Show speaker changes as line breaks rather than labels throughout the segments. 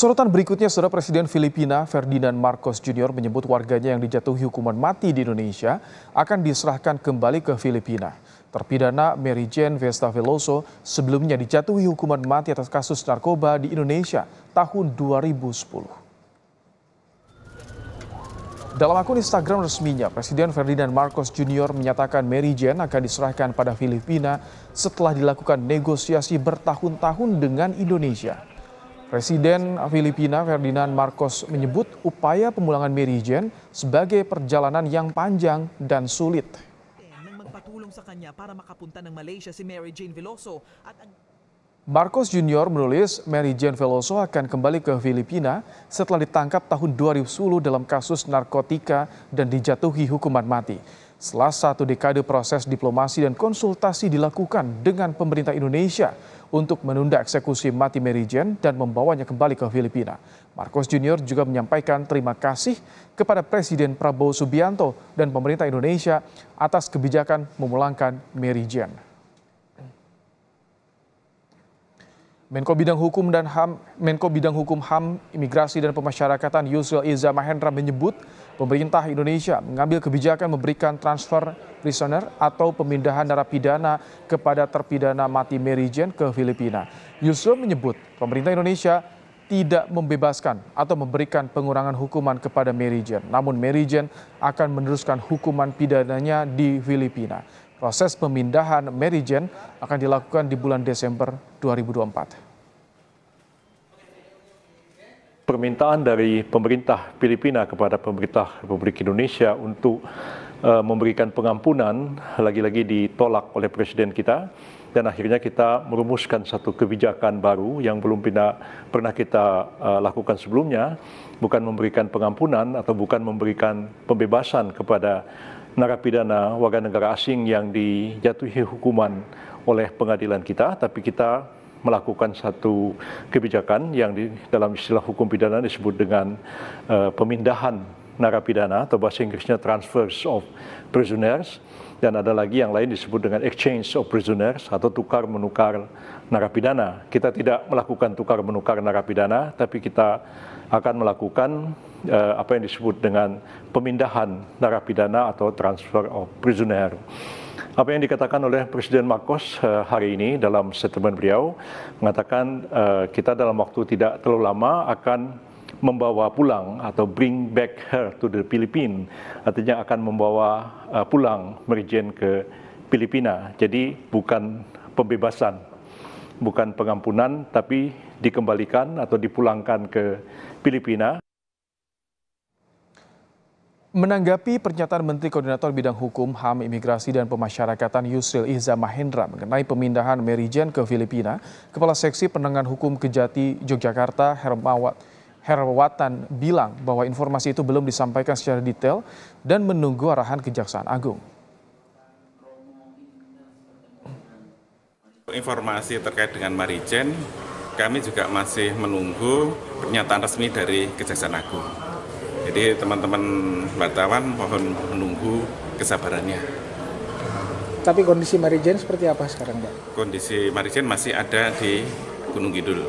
Sorotan berikutnya, Saudara, Presiden Filipina Ferdinand Marcos Jr. menyebut warganya yang dijatuhi hukuman mati di Indonesia akan diserahkan kembali ke Filipina. Terpidana Mary Jane Vesta Veloso sebelumnya dijatuhi hukuman mati atas kasus narkoba di Indonesia tahun 2010. Dalam akun Instagram resminya, Presiden Ferdinand Marcos Jr. menyatakan Mary Jane akan diserahkan pada Filipina setelah dilakukan negosiasi bertahun-tahun dengan Indonesia. Presiden Filipina Ferdinand Marcos menyebut upaya pemulangan Mary Jane sebagai perjalanan yang panjang dan sulit.
Nang magpatulong sa kanya para makapunta ng Malaysia si Mary Jane Veloso at
Marcos Jr. menulis Mary Jane Veloso akan kembali ke Filipina setelah ditangkap tahun 2010 dalam kasus narkotika dan dijatuhi hukuman mati. Setelah 1 dekade proses diplomasi dan konsultasi dilakukan dengan pemerintah Indonesia untuk menunda eksekusi mati Mary Jane dan membawanya kembali ke Filipina. Marcos Jr. juga menyampaikan terima kasih kepada Presiden Prabowo Subianto dan pemerintah Indonesia atas kebijakan memulangkan Mary Jane. Menko Bidang Hukum HAM, Imigrasi dan Pemasyarakatan Yusril Iza Mahendra menyebut pemerintah Indonesia mengambil kebijakan memberikan transfer prisoner atau pemindahan narapidana kepada terpidana mati Mary Jane ke Filipina. Yusril menyebut pemerintah Indonesia tidak membebaskan atau memberikan pengurangan hukuman kepada Mary Jane. Namun Mary Jane akan meneruskan hukuman pidananya di Filipina. Proses pemindahan Mary Jane akan dilakukan di bulan Desember 2024.
Permintaan dari pemerintah Filipina kepada pemerintah Republik Indonesia untuk memberikan pengampunan lagi-lagi ditolak oleh Presiden kita, dan akhirnya kita merumuskan satu kebijakan baru yang belum pernah kita lakukan sebelumnya, bukan memberikan pengampunan atau bukan memberikan pembebasan kepada narapidana warga negara asing yang dijatuhi hukuman oleh pengadilan kita, tapi kita melakukan satu kebijakan yang dalam istilah hukum pidana disebut dengan pemindahan narapidana atau bahasa Inggrisnya transfers of prisoners, dan ada lagi yang lain disebut dengan exchange of prisoners atau tukar menukar narapidana. Kita tidak melakukan tukar menukar narapidana, tapi kita akan melakukan apa yang disebut dengan pemindahan narapidana atau transfer of prisoner. Apa yang dikatakan oleh Presiden Marcos hari ini dalam statement beliau mengatakan kita dalam waktu tidak terlalu lama akan membawa pulang atau bring back her to the Philippines, artinya akan membawa pulang Mary Jane ke Filipina. Jadi bukan pembebasan, bukan pengampunan, tapi dikembalikan atau dipulangkan ke Filipina.
Menanggapi pernyataan Menteri Koordinator Bidang Hukum, HAM, Imigrasi dan Pemasyarakatan Yusril Iza Mahendra mengenai pemindahan Mary Jane ke Filipina, Kepala Seksi Penanganan Hukum Kejati Yogyakarta Herwatan bilang bahwa informasi itu belum disampaikan secara detail dan menunggu arahan Kejaksaan Agung.
Informasi terkait dengan Mary Jane, kami juga masih menunggu pernyataan resmi dari Kejaksaan Agung. Jadi teman-teman wartawan mohon menunggu kesabarannya.
Tapi kondisi Mary Jane seperti apa sekarang, Pak?
Kondisi Mary Jane masih ada di Gunung Kidul.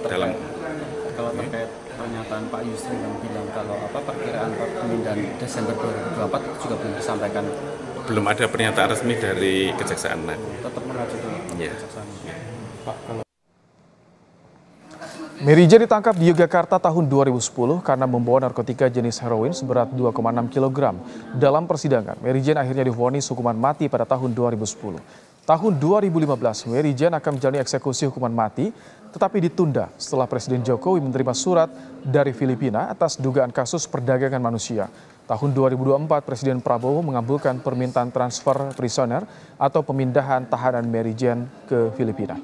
Kalau terkait pernyataan Pak Yusril yang bilang kalau perkiraan pemindahan Desember 2024 juga belum disampaikan.
Belum ada pernyataan resmi dari Kejaksaan Agung.
Tetap mengacu ke
Kejaksaan.
Pak, kalau
Mary Jane ditangkap di Yogyakarta tahun 2010 karena membawa narkotika jenis heroin seberat 2,6 kg. Dalam persidangan, Mary Jane akhirnya divonis hukuman mati pada tahun 2010. Tahun 2015, Mary Jane akan menjalani eksekusi hukuman mati, tetapi ditunda setelah Presiden Jokowi menerima surat dari Filipina atas dugaan kasus perdagangan manusia. Tahun 2024, Presiden Prabowo mengabulkan permintaan transfer prisoner atau pemindahan tahanan Mary Jane ke Filipina.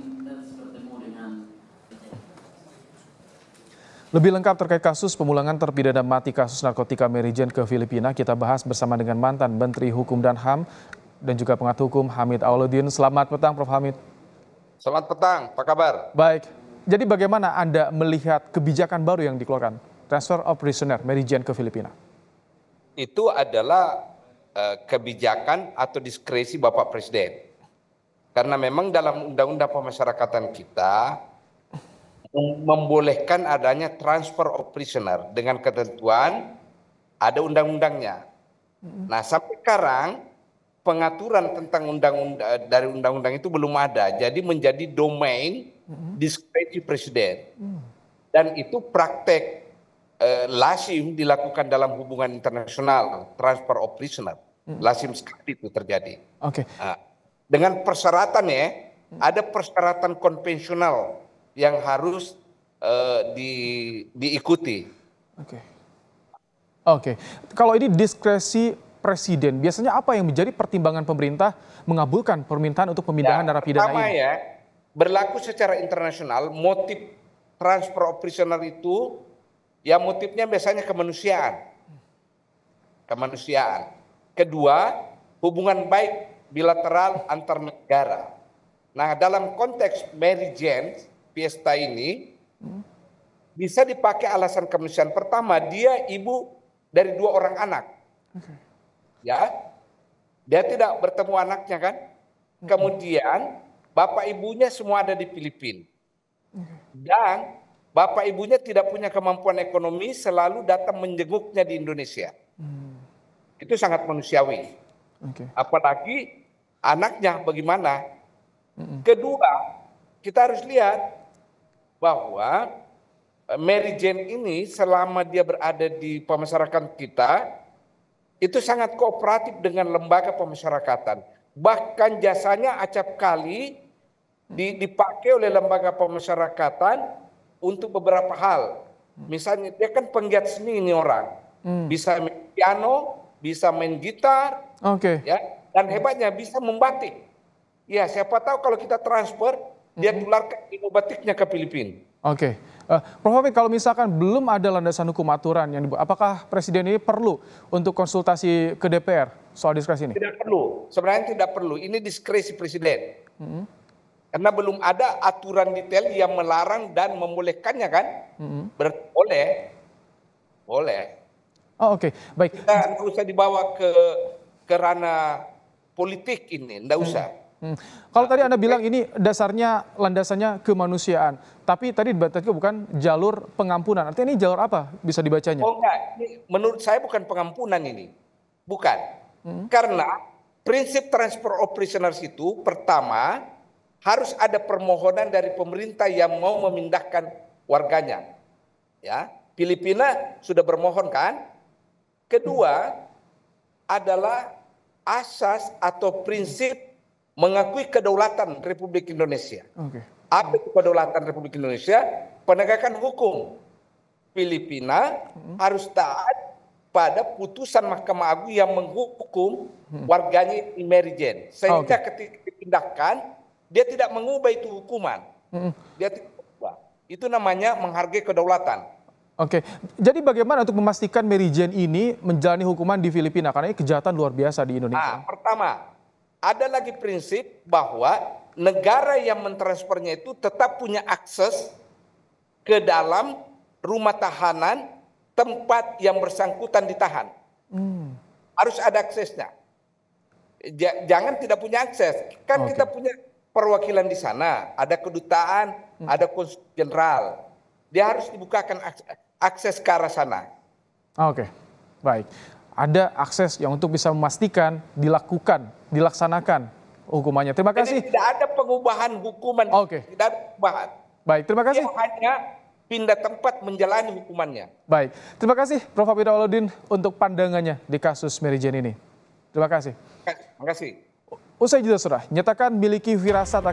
Lebih lengkap terkait kasus pemulangan terpidana mati kasus narkotika Mary Jane ke Filipina, kita bahas bersama dengan mantan Menteri Hukum dan HAM dan juga pengamat hukum Hamid Auluddin. Selamat petang, Prof. Hamid.
Selamat petang, apa kabar?
Baik, jadi bagaimana Anda melihat kebijakan baru yang dikeluarkan, transfer of prisoner Mary Jane ke Filipina?
Itu adalah kebijakan atau diskresi Bapak Presiden. Karena memang dalam Undang-Undang Pemasyarakatan kita, membolehkan adanya transfer of prisoner dengan ketentuan ada undang-undangnya. Nah, sampai sekarang pengaturan tentang undang-undang itu belum ada. Jadi menjadi domain diskresi presiden. Dan itu praktek lazim dilakukan dalam hubungan internasional, transfer of prisoner. Lazim sekali itu terjadi.
Oke.
Nah, dengan persyaratan ya, ada persyaratan konvensional yang harus diikuti.
Oke. Kalau ini diskresi presiden, biasanya apa yang menjadi pertimbangan pemerintah mengabulkan permintaan untuk pemindahan narapidana
pertama
ini?
Ya, berlaku secara internasional, motif transfer of prisoner itu, ya motifnya biasanya kemanusiaan. Kemanusiaan. Kedua, hubungan baik bilateral antar negara. Nah, dalam konteks Mary Jane Fiesta ini, bisa dipakai alasan kemanusiaan. Pertama, dia ibu dari 2 orang anak. Ya, dia tidak bertemu anaknya kan. Kemudian bapak ibunya semua ada di Filipina. Dan bapak ibunya tidak punya kemampuan ekonomi, selalu datang menjenguknya di Indonesia. Itu sangat manusiawi. Apalagi anaknya bagaimana. Kedua, kita harus lihat bahwa Mary Jane ini selama dia berada di pemasyarakatan kita, itu sangat kooperatif dengan lembaga pemasyarakatan. Bahkan jasanya acap kali dipakai oleh lembaga pemasyarakatan untuk beberapa hal. Misalnya dia kan penggiat seni ini orang. Bisa main piano, bisa main gitar, ya, dan hebatnya bisa membatik. Ya, siapa tahu kalau kita transfer, dia tularkan ilmu batiknya ke Filipina.
Prof. Hamid, kalau misalkan belum ada landasan hukum aturan yang dibuat, apakah presiden ini perlu untuk konsultasi ke DPR soal diskresi ini?
Tidak perlu, sebenarnya tidak perlu. Ini diskresi presiden. Karena belum ada aturan detail yang melarang dan membolehkannya kan? Boleh.
Baik.
Kita tidak usah dibawa ke ranah politik ini, tidak usah.
Kalau tadi Anda bilang ini dasarnya landasannya kemanusiaan, tapi tadi dibatasi bukan jalur pengampunan. Artinya ini jalur apa bisa dibacanya?
Oh enggak, ini menurut saya bukan pengampunan ini. Bukan. Karena prinsip transfer of prisoners itu pertama harus ada permohonan dari pemerintah yang mau memindahkan warganya. Ya, Filipina sudah bermohon kan? Kedua adalah asas atau prinsip mengakui kedaulatan Republik Indonesia. Apa itu kedaulatan Republik Indonesia? Penegakan hukum. Filipina harus taat pada putusan Mahkamah Agung yang menghukum warganya di Mary Jane. Sehingga ketika dipindahkan, dia tidak mengubah itu hukuman. Dia tidak mengubah. Itu namanya menghargai kedaulatan.
Jadi bagaimana untuk memastikan Mary Jane ini menjalani hukuman di Filipina? Karena ini kejahatan luar biasa di Indonesia.
Pertama, ada lagi prinsip bahwa negara yang mentransfernya itu tetap punya akses ke dalam rumah tahanan tempat yang bersangkutan ditahan. Harus ada aksesnya. Jangan tidak punya akses. Kan kita punya perwakilan di sana, ada kedutaan, ada konsul jenderal. Dia harus dibukakan akses ke arah sana.
Baik. Ada akses yang untuk bisa memastikan dilaksanakan hukumannya. Terima kasih.
Jadi tidak ada pengubahan hukuman. Tidak ada pengubahan.
Baik, terima kasih.
Dia hanya pindah tempat menjalani hukumannya.
Baik, terima kasih Prof. Hamid Awaludin untuk pandangannya di kasus Mary Jane ini. Terima kasih.
Terima kasih.
Usai jeda, saudara, nyatakan miliki firasat